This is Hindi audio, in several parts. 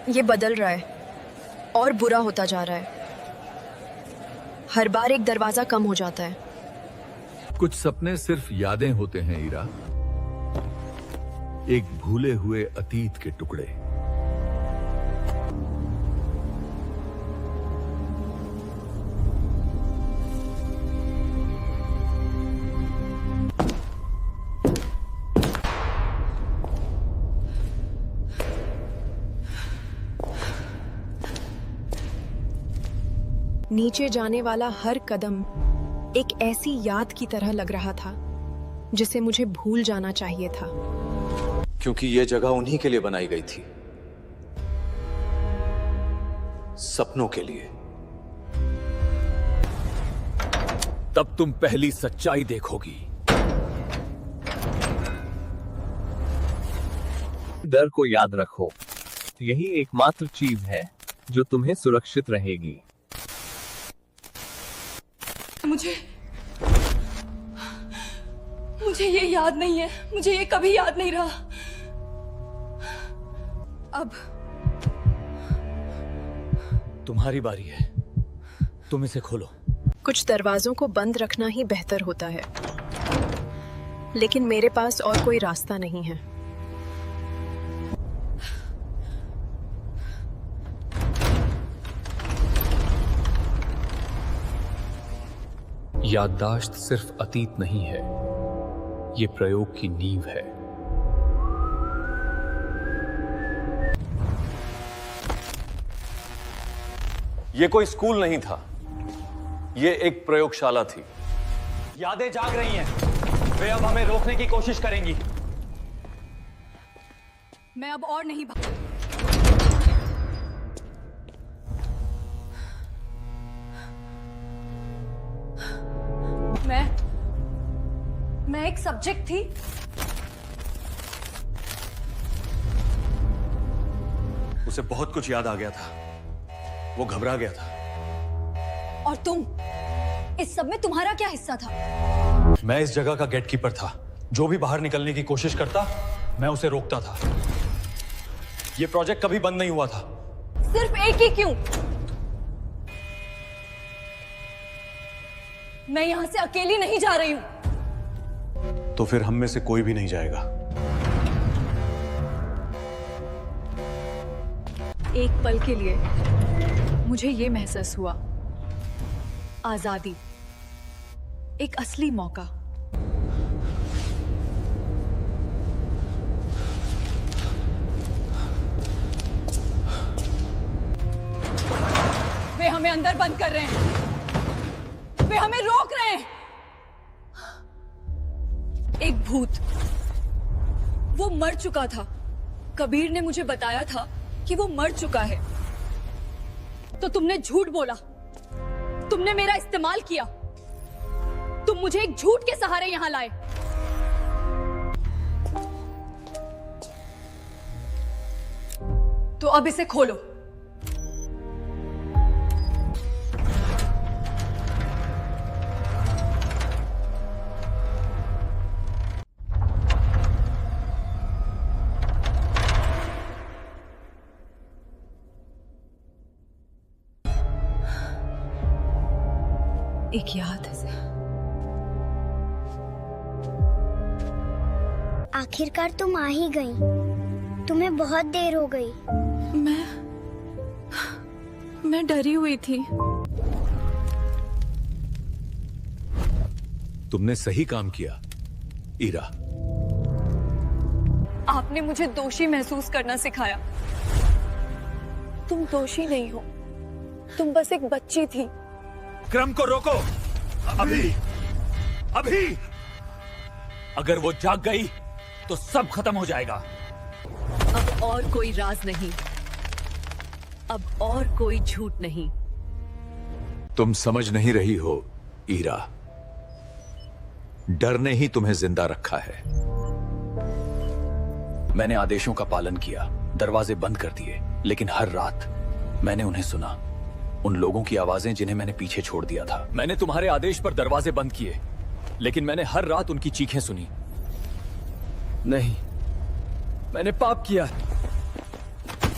ये बदल रहा है और बुरा होता जा रहा है। हर बार एक दरवाजा कम हो जाता है। कुछ सपने सिर्फ यादें होते हैं ईरा, एक भूले हुए अतीत के टुकड़े। नीचे जाने वाला हर कदम एक ऐसी याद की तरह लग रहा था जिसे मुझे भूल जाना चाहिए था। क्योंकि यह जगह उन्हीं के लिए बनाई गई थी, सपनों के लिए। तब तुम पहली सच्चाई देखोगी। डर को याद रखो, यही एकमात्र चीज है जो तुम्हें सुरक्षित रहेगी। मुझे ये याद नहीं है, मुझे ये कभी याद नहीं रहा। अब तुम्हारी बारी है, तुम इसे खोलो। कुछ दरवाजों को बंद रखना ही बेहतर होता है, लेकिन मेरे पास और कोई रास्ता नहीं है। याददाश्त सिर्फ अतीत नहीं है, ये प्रयोग की नींव है। यह कोई स्कूल नहीं था, यह एक प्रयोगशाला थी। यादें जाग रही हैं, वे अब हमें रोकने की कोशिश करेंगी। मैं अब और नहीं भाग। मैं एक सब्जेक्ट थी। उसे बहुत कुछ याद आ गया था, वो घबरा गया था। और तुम, इस सब में तुम्हारा क्या हिस्सा था? मैं इस जगह का गेटकीपर था। जो भी बाहर निकलने की कोशिश करता, मैं उसे रोकता था। यह प्रोजेक्ट कभी बंद नहीं हुआ था। सिर्फ एक ही क्यों? मैं यहां से अकेली नहीं जा रही हूं। तो फिर हम में से कोई भी नहीं जाएगा। एक पल के लिए मुझे ये महसूस हुआ, आजादी, एक असली मौका। वे हमें अंदर बंद कर रहे हैं, वे हमें रोक रहे हैं। एक भूत, वो मर चुका था। कबीर ने मुझे बताया था कि वो मर चुका है। तो तुमने झूठ बोला, तुमने मेरा इस्तेमाल किया, तुम मुझे एक झूठ के सहारे यहां लाए। तो अब इसे खोलो। एक याद है। आखिरकार तुम आ ही गई। तुम्हें बहुत देर हो गई। मैं डरी हुई थी। तुमने सही काम किया ईरा। आपने मुझे दोषी महसूस करना सिखाया। तुम दोषी नहीं हो, तुम बस एक बच्ची थी। क्रम को रोको, अभी अभी। अगर वो जाग गई तो सब खत्म हो जाएगा। अब और कोई राज नहीं, अब और कोई झूठ नहीं। तुम समझ नहीं रही हो ईरा, डर ने ही तुम्हें जिंदा रखा है। मैंने आदेशों का पालन किया, दरवाजे बंद कर दिए, लेकिन हर रात मैंने उन्हें सुना, उन लोगों की आवाजें जिन्हें मैंने पीछे छोड़ दिया था। मैंने तुम्हारे आदेश पर दरवाजे बंद किए, लेकिन मैंने हर रात उनकी चीखें सुनी। नहीं, मैंने पाप किया।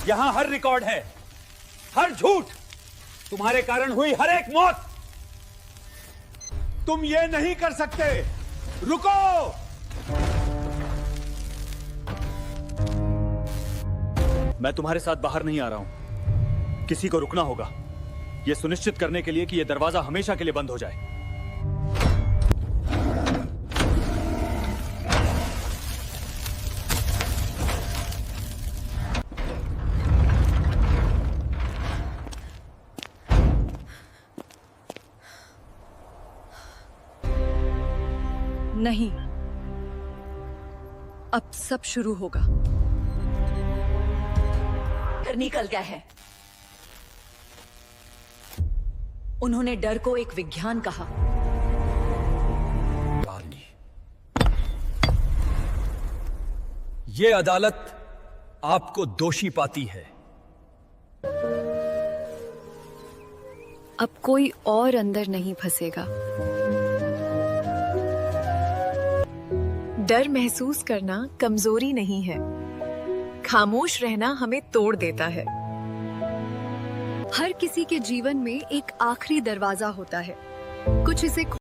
यहां हर रिकॉर्ड है, हर झूठ, तुम्हारे कारण हुई हर एक मौत। तुम ये नहीं कर सकते। रुको। मैं तुम्हारे साथ बाहर नहीं आ रहा हूं। किसी को रुकना होगा, यह सुनिश्चित करने के लिए कि यह दरवाजा हमेशा के लिए बंद हो जाए। नहीं, अब सब शुरू होगा। निकल गया है। उन्होंने डर को एक विज्ञान कहा। ये अदालत आपको दोषी पाती है। अब कोई और अंदर नहीं फंसेगा। डर महसूस करना कमजोरी नहीं है, खामोश रहना हमें तोड़ देता है। हर किसी के जीवन में एक आखिरी दरवाजा होता है, कुछ इसे